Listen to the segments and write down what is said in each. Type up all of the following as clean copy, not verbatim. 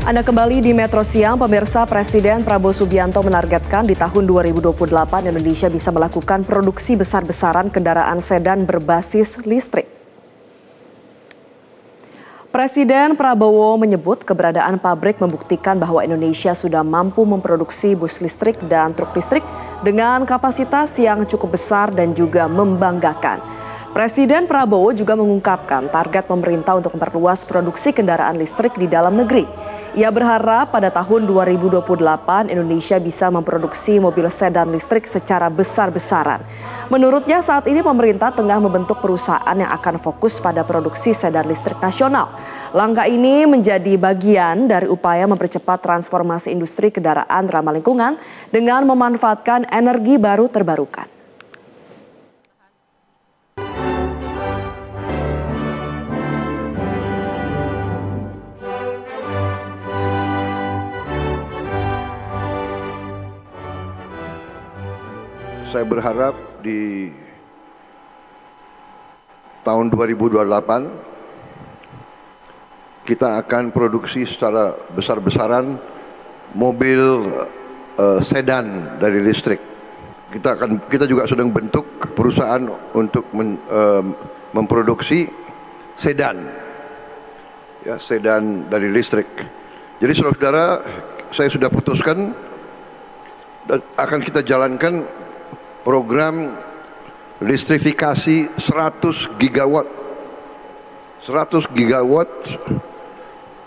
Anda kembali di Metro Siang, pemirsa. Presiden Prabowo Subianto menargetkan di tahun 2028 Indonesia bisa melakukan produksi besar-besaran kendaraan sedan berbasis listrik. Presiden Prabowo menyebut keberadaan pabrik membuktikan bahwa Indonesia sudah mampu memproduksi bus listrik dan truk listrik dengan kapasitas yang cukup besar dan juga membanggakan. Presiden Prabowo juga mengungkapkan target pemerintah untuk memperluas produksi kendaraan listrik di dalam negeri. Ia berharap pada tahun 2028 Indonesia bisa memproduksi mobil sedan listrik secara besar-besaran. Menurutnya saat ini pemerintah tengah membentuk perusahaan yang akan fokus pada produksi sedan listrik nasional. Langkah ini menjadi bagian dari upaya mempercepat transformasi industri kendaraan ramah lingkungan dengan memanfaatkan energi baru terbarukan. Saya berharap di tahun 2028 kita akan produksi secara besar-besaran mobil sedan dari listrik. Kita juga sedang bentuk perusahaan untuk memproduksi sedan, ya, sedan dari listrik. Jadi saudara-saudara, saya sudah putuskan dan akan kita jalankan program listrifikasi 100 gigawatt. 100 gigawatt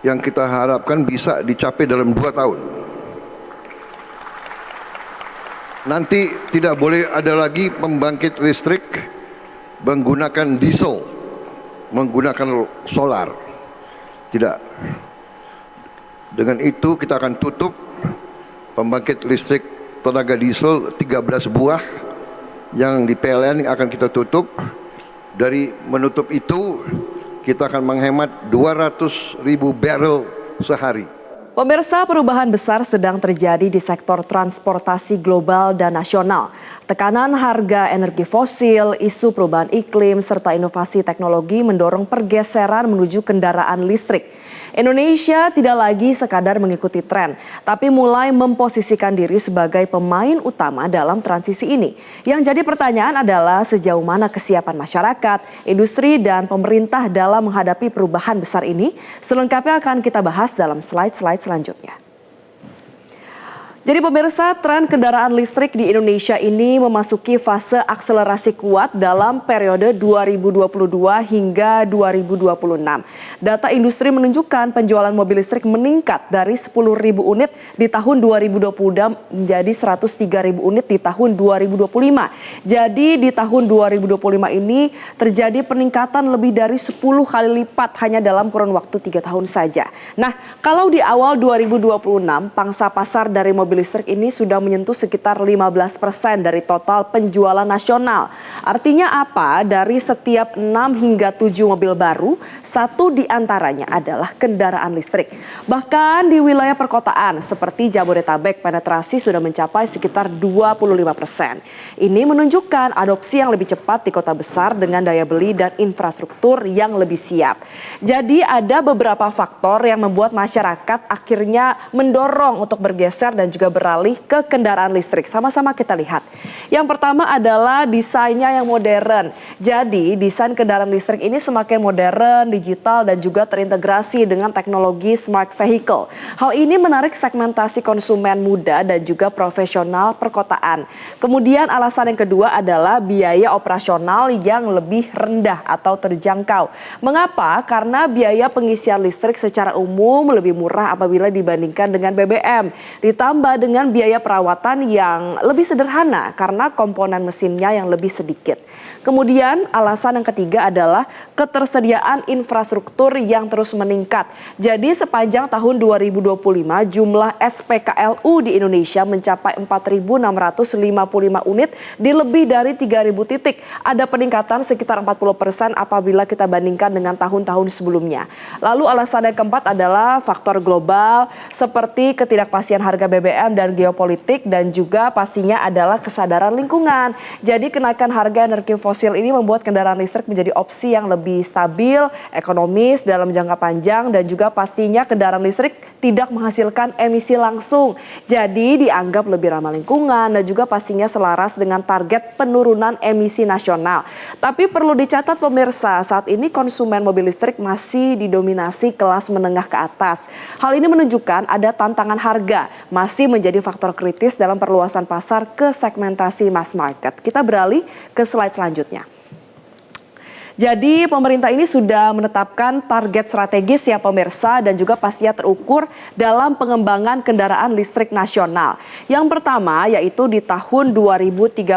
yang kita harapkan bisa dicapai dalam 2 tahun. Nanti tidak boleh ada lagi pembangkit listrik menggunakan diesel, menggunakan solar. Tidak. Dengan itu kita akan tutup pembangkit listrik tenaga diesel 13 buah yang di PLN akan kita tutup. Dari menutup itu kita akan menghemat 200.000 barrel sehari. Pemirsa, perubahan besar sedang terjadi di sektor transportasi global dan nasional. Tekanan harga energi fosil, isu perubahan iklim, serta inovasi teknologi mendorong pergeseran menuju kendaraan listrik. Indonesia tidak lagi sekadar mengikuti tren, tapi mulai memposisikan diri sebagai pemain utama dalam transisi ini. Yang jadi pertanyaan adalah sejauh mana kesiapan masyarakat, industri, dan pemerintah dalam menghadapi perubahan besar ini. Selengkapnya akan kita bahas dalam slide-slide selanjutnya. Jadi pemirsa, tren kendaraan listrik di Indonesia ini memasuki fase akselerasi kuat dalam periode 2022 hingga 2026. Data industri menunjukkan penjualan mobil listrik meningkat dari 10.000 unit di tahun 2020 menjadi 103.000 unit di tahun 2025. Jadi di tahun 2025 ini terjadi peningkatan lebih dari 10 kali lipat hanya dalam kurun waktu 3 tahun saja. Nah, kalau di awal 2026 pangsa pasar dari mobil listrik ini sudah menyentuh sekitar 15% dari total penjualan nasional. Artinya apa? Dari setiap 6 hingga 7 mobil baru, 1 di antaranya adalah kendaraan listrik. Bahkan di wilayah perkotaan seperti Jabodetabek, penetrasi sudah mencapai sekitar 25%. Ini menunjukkan adopsi yang lebih cepat di kota besar dengan daya beli dan infrastruktur yang lebih siap. Jadi ada beberapa faktor yang membuat masyarakat akhirnya mendorong untuk bergeser dan juga beralih ke kendaraan listrik. Sama-sama kita lihat. Yang pertama adalah desainnya yang modern. Jadi desain kendaraan listrik ini semakin modern, digital, dan juga terintegrasi dengan teknologi smart vehicle. Hal ini menarik segmentasi konsumen muda dan juga profesional perkotaan. Kemudian alasan yang kedua adalah biaya operasional yang lebih rendah atau terjangkau. Mengapa? Karena biaya pengisian listrik secara umum lebih murah apabila dibandingkan dengan BBM. Ditambah dengan biaya perawatan yang lebih sederhana karena komponen mesinnya yang lebih sedikit. Kemudian alasan yang ketiga adalah ketersediaan infrastruktur yang terus meningkat. Jadi sepanjang tahun 2025 jumlah SPKLU di Indonesia mencapai 4.655 unit di lebih dari 3.000 titik. Ada peningkatan sekitar 40% apabila kita bandingkan dengan tahun-tahun sebelumnya. Lalu alasan yang keempat adalah faktor global seperti ketidakpastian harga BBM dan geopolitik, dan juga pastinya adalah kesadaran lingkungan. Jadi kenaikan harga energi fosil fosil ini membuat kendaraan listrik menjadi opsi yang lebih stabil, ekonomis dalam jangka panjang, dan juga pastinya kendaraan listrik tidak menghasilkan emisi langsung. Jadi dianggap lebih ramah lingkungan dan juga pastinya selaras dengan target penurunan emisi nasional. Tapi perlu dicatat pemirsa, saat ini konsumen mobil listrik masih didominasi kelas menengah ke atas. Hal ini menunjukkan ada tantangan harga masih menjadi faktor kritis dalam perluasan pasar ke segmentasi mass market. Kita beralih ke slide selanjutnya. Jadi pemerintah ini sudah menetapkan target strategis ya pemirsa dan juga pastinya terukur dalam pengembangan kendaraan listrik nasional. Yang pertama yaitu di tahun 2030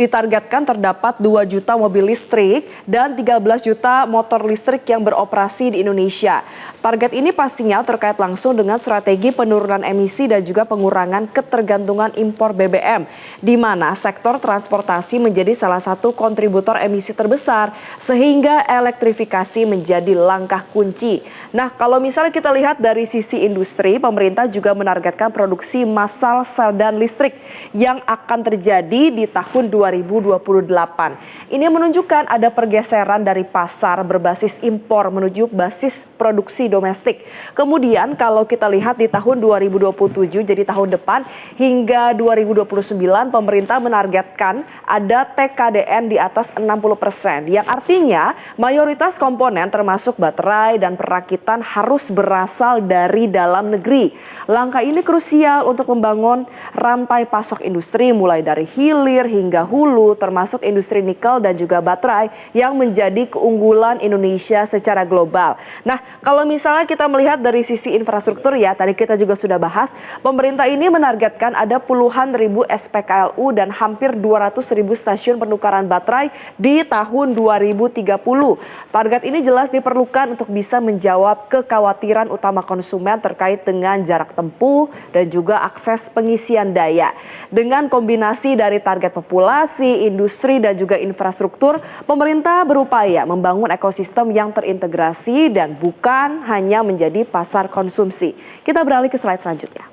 ditargetkan terdapat 2 juta mobil listrik dan 13 juta motor listrik yang beroperasi di Indonesia. Target ini pastinya terkait langsung dengan strategi penurunan emisi dan juga pengurangan ketergantungan impor BBM, di mana sektor transportasi menjadi salah satu kontributor emisi terbesar, sehingga elektrifikasi menjadi langkah kunci. Nah, kalau misalnya kita lihat dari sisi industri, pemerintah juga menargetkan produksi massal sedan listrik yang akan terjadi di tahun 2028. Ini menunjukkan ada pergeseran dari pasar berbasis impor menuju basis produksi domestik. Kemudian kalau kita lihat di tahun 2027, jadi tahun depan hingga 2029, pemerintah menargetkan ada TKDN di atas 60%, yang artinya mayoritas komponen termasuk baterai dan perakitan harus berasal dari dalam negeri. Langkah ini krusial untuk membangun rantai pasok industri mulai dari hilir hingga hulu, termasuk industri nikel dan juga baterai yang menjadi keunggulan Indonesia secara global. Nah, kalau misalnya kita melihat dari sisi infrastruktur ya, tadi kita juga sudah bahas, pemerintah ini menargetkan ada puluhan ribu SPKLU dan hampir 200 ribu stasiun penukaran baterai di tahun 2030. Target ini jelas diperlukan untuk bisa menjawab kekhawatiran utama konsumen terkait dengan jarak tempuh dan juga akses pengisian daya. Dengan kombinasi dari target populasi, industri dan juga infrastruktur, pemerintah berupaya membangun ekosistem yang terintegrasi dan bukan hanya menjadi pasar konsumsi. Kita beralih ke slide selanjutnya.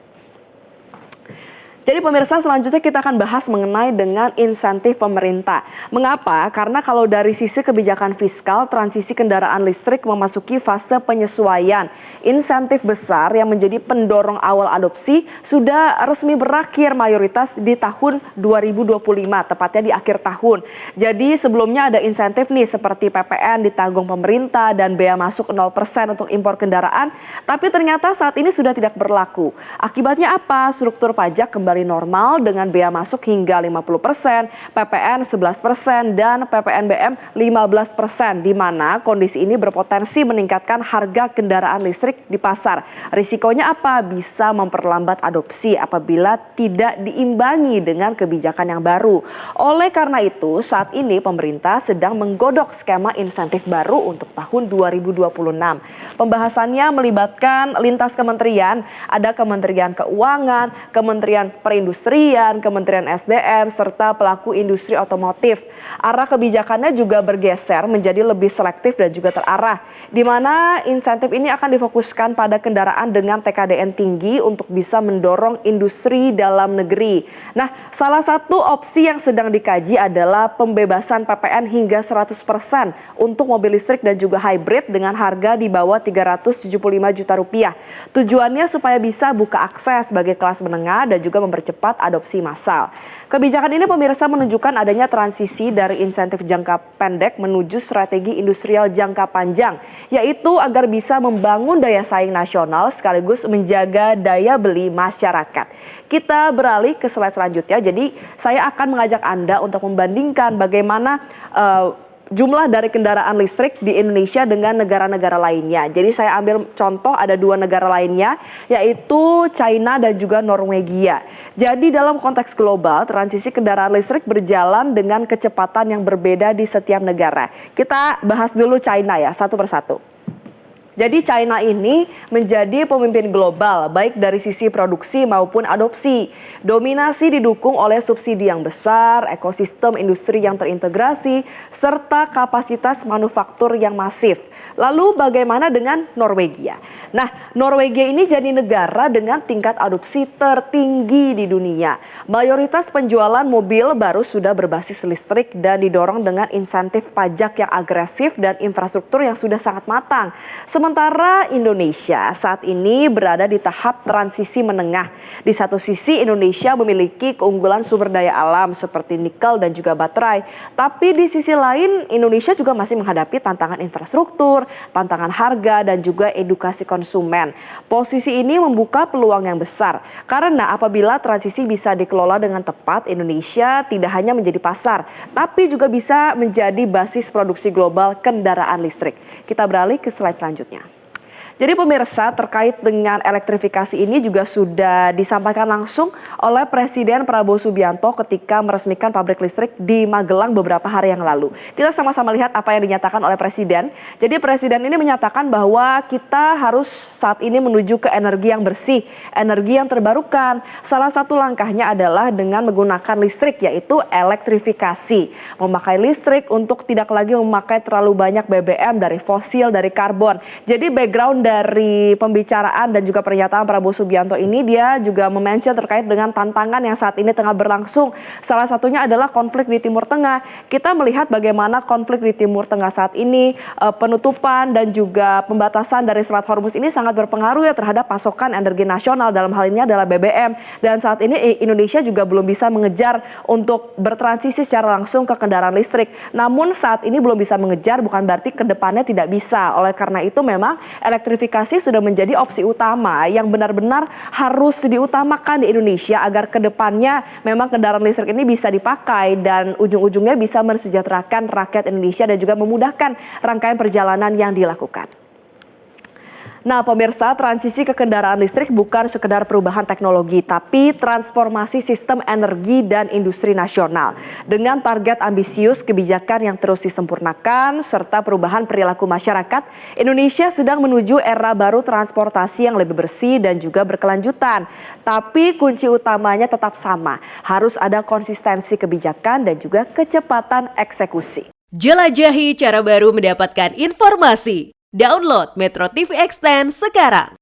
Jadi pemirsa, selanjutnya kita akan bahas mengenai dengan insentif pemerintah. Mengapa? Karena kalau dari sisi kebijakan fiskal, transisi kendaraan listrik memasuki fase penyesuaian. Insentif besar yang menjadi pendorong awal adopsi sudah resmi berakhir mayoritas di tahun 2025, tepatnya di akhir tahun. Jadi sebelumnya ada insentif nih seperti PPN ditanggung pemerintah dan bea masuk 0% untuk impor kendaraan, tapi ternyata saat ini sudah tidak berlaku. Akibatnya apa? Struktur pajak kembali normal dengan bea masuk hingga 50%, PPN 11%, dan PPNBM 15%, di mana kondisi ini berpotensi meningkatkan harga kendaraan listrik di pasar. Risikonya apa? Bisa memperlambat adopsi apabila tidak diimbangi dengan kebijakan yang baru. Oleh karena itu, saat ini pemerintah sedang menggodok skema insentif baru untuk tahun 2026. Pembahasannya melibatkan lintas kementerian, ada Kementerian Keuangan, Kementerian Perindustrian, Kementerian SDM, serta pelaku industri otomotif. Arah kebijakannya juga bergeser menjadi lebih selektif dan juga terarah, di mana insentif ini akan difokuskan pada kendaraan dengan TKDN tinggi untuk bisa mendorong industri dalam negeri. Nah, salah satu opsi yang sedang dikaji adalah pembebasan PPN hingga 100% untuk mobil listrik dan juga hybrid dengan harga di bawah 375 juta rupiah. Tujuannya supaya bisa buka akses bagi kelas menengah dan juga mempercepat adopsi massal. Kebijakan ini pemirsa menunjukkan adanya transisi dari insentif jangka pendek menuju strategi industrial jangka panjang, yaitu agar bisa membangun daya saing nasional sekaligus menjaga daya beli masyarakat. Kita beralih ke slide selanjutnya. Jadi saya akan mengajak Anda untuk membandingkan bagaimana jumlah dari kendaraan listrik di Indonesia dengan negara-negara lainnya. Jadi saya ambil contoh ada 2 negara lainnya, yaitu China dan juga Norwegia. Jadi dalam konteks global, transisi kendaraan listrik berjalan dengan kecepatan yang berbeda di setiap negara. Kita bahas dulu China ya, satu persatu. Jadi China ini menjadi pemimpin global baik dari sisi produksi maupun adopsi. Dominasi didukung oleh subsidi yang besar, ekosistem industri yang terintegrasi, serta kapasitas manufaktur yang masif. Lalu bagaimana dengan Norwegia? Nah, Norwegia ini jadi negara dengan tingkat adopsi tertinggi di dunia. Mayoritas penjualan mobil baru sudah berbasis listrik dan didorong dengan insentif pajak yang agresif dan infrastruktur yang sudah sangat matang. Sementara Indonesia saat ini berada di tahap transisi menengah. Di satu sisi Indonesia memiliki keunggulan sumber daya alam seperti nikel dan juga baterai. Tapi di sisi lain Indonesia juga masih menghadapi tantangan infrastruktur, tantangan harga dan juga edukasi konsumen. Posisi ini membuka peluang yang besar karena apabila transisi bisa dikelola dengan tepat, Indonesia tidak hanya menjadi pasar, tapi juga bisa menjadi basis produksi global kendaraan listrik. Kita beralih ke slide selanjutnya. Jadi pemirsa, terkait dengan elektrifikasi ini juga sudah disampaikan langsung oleh Presiden Prabowo Subianto ketika meresmikan pabrik listrik di Magelang beberapa hari yang lalu. Kita sama-sama lihat apa yang dinyatakan oleh Presiden. Jadi Presiden ini menyatakan bahwa kita harus saat ini menuju ke energi yang bersih, energi yang terbarukan. Salah satu langkahnya adalah dengan menggunakan listrik, yaitu elektrifikasi. Memakai listrik untuk tidak lagi memakai terlalu banyak BBM dari fosil, dari karbon. Jadi background dari pembicaraan dan juga pernyataan Prabowo Subianto ini, dia juga mention terkait dengan tantangan yang saat ini tengah berlangsung. Salah satunya adalah konflik di Timur Tengah. Kita melihat bagaimana konflik di Timur Tengah saat ini, penutupan dan juga pembatasan dari Selat Hormuz ini sangat berpengaruh ya terhadap pasokan energi nasional, dalam hal ini adalah BBM. Dan saat ini Indonesia juga belum bisa mengejar untuk bertransisi secara langsung ke kendaraan listrik. Namun saat ini belum bisa mengejar bukan berarti kedepannya tidak bisa. Oleh karena itu memang elektrifikasi sudah menjadi opsi utama yang benar-benar harus diutamakan di Indonesia agar kedepannya memang kendaraan listrik ini bisa dipakai dan ujung-ujungnya bisa mensejahterakan rakyat Indonesia dan juga memudahkan rangkaian perjalanan yang dilakukan. Nah pemirsa, transisi ke kendaraan listrik bukan sekedar perubahan teknologi, tapi transformasi sistem energi dan industri nasional. Dengan target ambisius, kebijakan yang terus disempurnakan, serta perubahan perilaku masyarakat, Indonesia sedang menuju era baru transportasi yang lebih bersih dan juga berkelanjutan. Tapi kunci utamanya tetap sama, harus ada konsistensi kebijakan dan juga kecepatan eksekusi. Jelajahi cara baru mendapatkan informasi. Download Metro TV Extend sekarang.